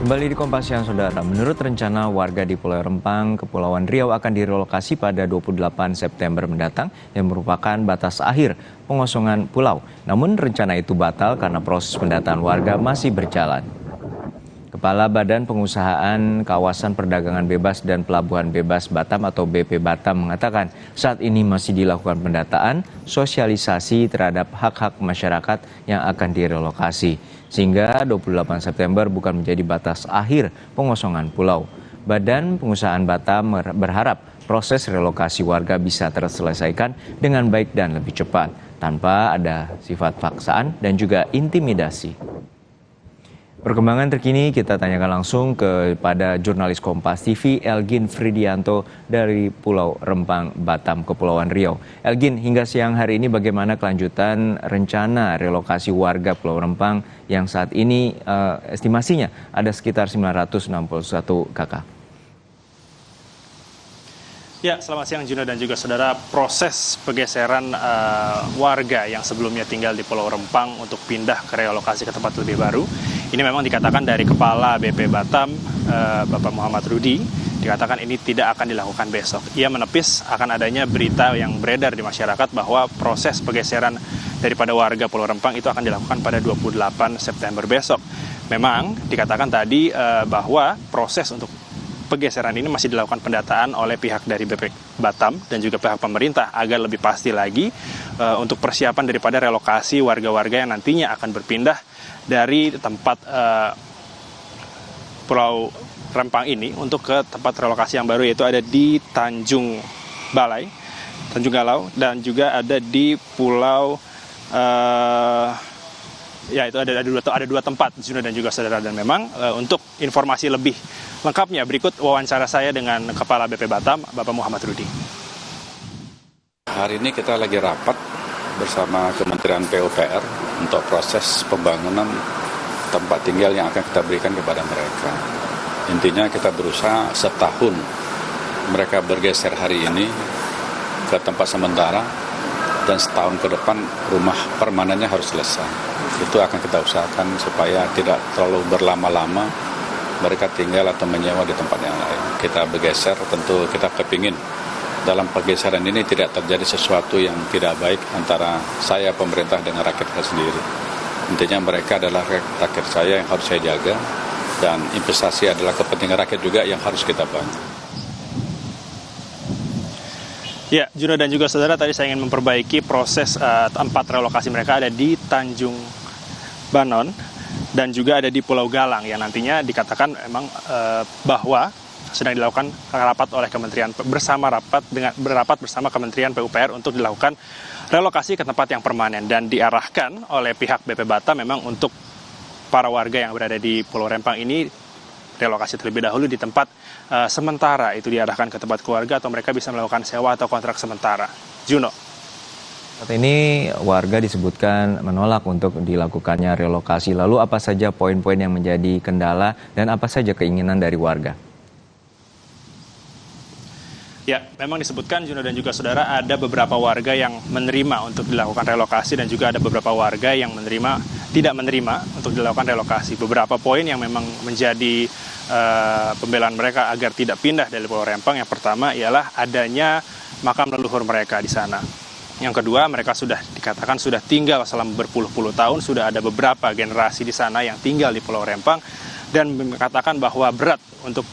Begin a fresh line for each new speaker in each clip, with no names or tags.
Kembali di Kompas Siang, Saudara. Menurut rencana, warga di Pulau Rempang, Kepulauan Riau akan direlokasi pada 28 September mendatang yang merupakan batas akhir pengosongan pulau. Namun rencana itu batal karena proses pendataan warga masih berjalan. Kepala Badan Pengusahaan Kawasan Perdagangan Bebas dan Pelabuhan Bebas Batam atau BP Batam mengatakan saat ini masih dilakukan pendataan, sosialisasi terhadap hak-hak masyarakat yang akan direlokasi. Sehingga 28 September bukan menjadi batas akhir pengosongan pulau. Badan Pengusahaan Batam berharap proses relokasi warga bisa terselesaikan dengan baik dan lebih cepat, tanpa ada sifat paksaan dan juga intimidasi. Perkembangan terkini kita tanyakan langsung kepada jurnalis Kompas TV Elgin Fridianto dari Pulau Rempang, Batam, Kepulauan Riau. Elgin, hingga siang hari ini bagaimana kelanjutan rencana relokasi warga Pulau Rempang yang saat ini estimasinya ada sekitar 961 kakak?
Ya, selamat siang Juno dan juga saudara. Proses pergeseran warga yang sebelumnya tinggal di Pulau Rempang untuk pindah ke relokasi ke tempat lebih baru. Ini memang dikatakan dari Kepala BP Batam, Bapak Muhammad Rudi, dikatakan ini tidak akan dilakukan besok. Ia menepis akan adanya berita yang beredar di masyarakat bahwa proses pergeseran daripada warga Pulau Rempang itu akan dilakukan pada 28 September besok. Memang dikatakan tadi bahwa proses untuk pergeseran ini masih dilakukan pendataan oleh pihak dari BP Batam dan juga pihak pemerintah agar lebih pasti lagi untuk persiapan daripada relokasi warga-warga yang nantinya akan berpindah dari tempat Pulau Rempang ini untuk ke tempat relokasi yang baru, yaitu ada di Tanjung Balai, Tanjung Galau, dan juga ada di Pulau ya itu ada dua tempat Juno dan juga saudara. Dan memang untuk informasi lebih lengkapnya berikut wawancara saya dengan Kepala BP Batam, Bapak Muhammad Rudi.
Hari ini kita lagi rapat bersama Kementerian PUPR untuk proses pembangunan tempat tinggal yang akan kita berikan kepada mereka. Intinya kita berusaha setahun mereka bergeser hari ini ke tempat sementara dan setahun ke depan rumah permanennya harus selesai. Itu akan kita usahakan supaya tidak terlalu berlama-lama mereka tinggal atau menyewa di tempat yang lain. Kita bergeser, tentu kita kepingin dalam pergeseran ini tidak terjadi sesuatu yang tidak baik antara saya, pemerintah, dengan rakyat saya sendiri. Intinya mereka adalah rakyat saya yang harus saya jaga, dan investasi adalah kepentingan rakyat juga yang harus kita bantu.
Ya, Juno dan juga saudara, tadi saya ingin memperbaiki proses tempat relokasi mereka ada di Tanjung Banon dan juga ada di Pulau Galang yang nantinya dikatakan memang bahwa sedang dilakukan rapat oleh Kementerian berapat bersama Kementerian PUPR untuk dilakukan relokasi ke tempat yang permanen, dan diarahkan oleh pihak BP Batam memang untuk para warga yang berada di Pulau Rempang ini relokasi terlebih dahulu di tempat sementara, itu diarahkan ke tempat keluarga atau mereka bisa melakukan sewa atau kontrak sementara. Juno.
Saat ini warga disebutkan menolak untuk dilakukannya relokasi. Lalu apa saja poin-poin yang menjadi kendala dan apa saja keinginan dari warga?
Ya, memang disebutkan Juno dan juga saudara ada beberapa warga yang menerima untuk dilakukan relokasi dan juga ada beberapa warga yang tidak menerima untuk dilakukan relokasi. Beberapa poin yang memang menjadi pembelaan mereka agar tidak pindah dari Pulau Rempang, yang pertama ialah adanya makam leluhur mereka di sana. Yang kedua, mereka dikatakan sudah tinggal selama berpuluh-puluh tahun, sudah ada beberapa generasi di sana yang tinggal di Pulau Rempang dan mengatakan bahwa berat untuk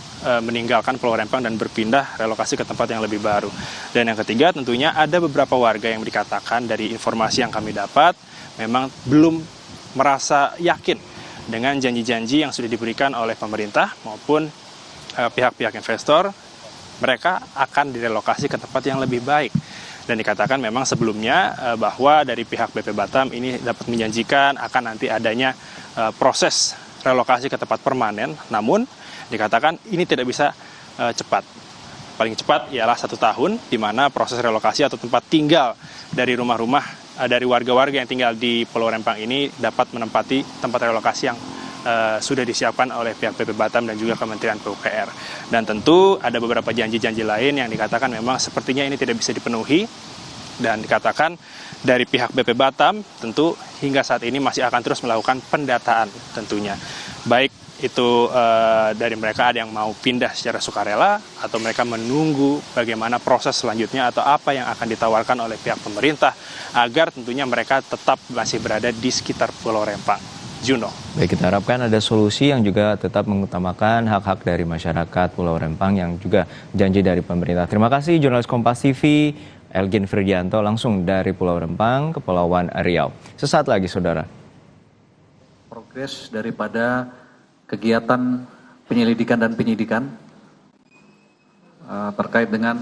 meninggalkan Pulau Rempang dan berpindah relokasi ke tempat yang lebih baru. Dan yang ketiga, tentunya ada beberapa warga yang dikatakan dari informasi yang kami dapat memang belum merasa yakin dengan janji-janji yang sudah diberikan oleh pemerintah maupun pihak-pihak investor. Mereka akan direlokasi ke tempat yang lebih baik. Dan dikatakan memang sebelumnya bahwa dari pihak BP Batam ini dapat menjanjikan akan nanti adanya proses relokasi ke tempat permanen, namun dikatakan ini tidak bisa cepat. Paling cepat ialah 1 tahun, di mana proses relokasi atau tempat tinggal dari rumah-rumah dari warga-warga yang tinggal di Pulau Rempang ini dapat menempati tempat relokasi yang sudah disiapkan oleh pihak BP Batam dan juga Kementerian PUPR. Dan tentu ada beberapa janji-janji lain yang dikatakan memang sepertinya ini tidak bisa dipenuhi, dan dikatakan dari pihak BP Batam tentu hingga saat ini masih akan terus melakukan pendataan tentunya. Baik itu dari mereka ada yang mau pindah secara sukarela atau mereka menunggu bagaimana proses selanjutnya atau apa yang akan ditawarkan oleh pihak pemerintah agar tentunya mereka tetap masih berada di sekitar Pulau Rempang. Juno.
Baik, kita harapkan ada solusi yang juga tetap mengutamakan hak-hak dari masyarakat Pulau Rempang yang juga janji dari pemerintah. Terima kasih jurnalis Kompas TV Elgin Firdianto langsung dari Pulau Rempang, Kepulauan Riau. Sesaat lagi, saudara.
Progres daripada kegiatan penyelidikan dan penyidikan terkait dengan